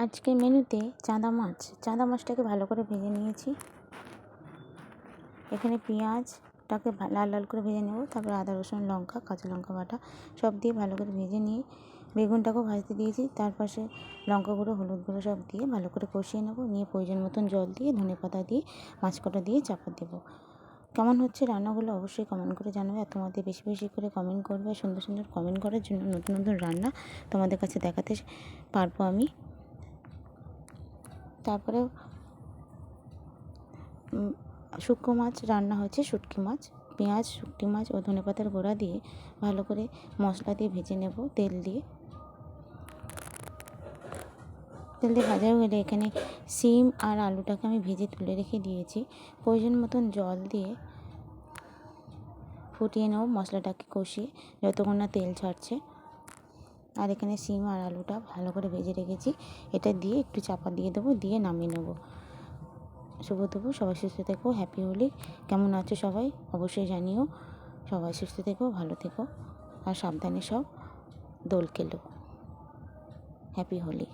আজকের মেনুতে চাঁদা মাছটাকে ভালো করে ভেজে নিয়েছি। এখানে পেঁয়াজটাকে লাল লাল করে ভেজে নেব, তারপর আদা রসুন লঙ্কা কাঁচা লঙ্কা বাটা সব দিয়ে ভালো করে ভেজে নিয়ে বেগুনটাকেও ভাজতে দিয়েছি। তার পাশে লঙ্কা গুঁড়ো হলুদ গুঁড়ো সব দিয়ে ভালো করে কষিয়ে নেব, নিয়ে প্রয়োজন মতন জল দিয়ে ধনেপাতা দিয়ে মাছ কটা দিয়ে চাপা দেবো। কেমন হচ্ছে রান্নাগুলো অবশ্যই কমেন্ট করে জানাবে, আর তোমাদের বেশি বেশি করে কমেন্ট করবে। সুন্দর সুন্দর কমেন্ট করার জন্য নতুন নতুন রান্না তোমাদের কাছে দেখাতে পারবো আমি। তারপরে শুটকি মাছ রান্না হয়েছে, শুটকি মাছ পেঁয়াজ শুটকি মাছ ও ধনেপাতার গোড়া দিয়ে ভালো করে মশলা দিয়ে ভেজে নেব। তেল দিয়ে ভাজা হয়ে গেলে এখানে সিম আর আলুটাকে আমি ভেজে তুলে রেখে দিয়েছি। প্রয়োজন মতন জল দিয়ে ফুটিয়ে নেব মশলাটাকে কষিয়ে যতক্ষণ না তেল ছাড়ছে। আর এখানে সিম আর আলুটা ভালো করে ভেজে রেখেছি, এটা দিয়ে একটু চাপা দিয়ে দেবো, দিয়ে নামিয়ে নেব। শুভ দুপুর, সবাই সুস্থ থেকো, হ্যাপি হোলি। কেমন আছো সবাই অবশ্যই জানিও। সবাই সুস্থ থেকো, ভালো থেকো, আর সাবধানে সব দোল খেলো। হ্যাপি হোলি।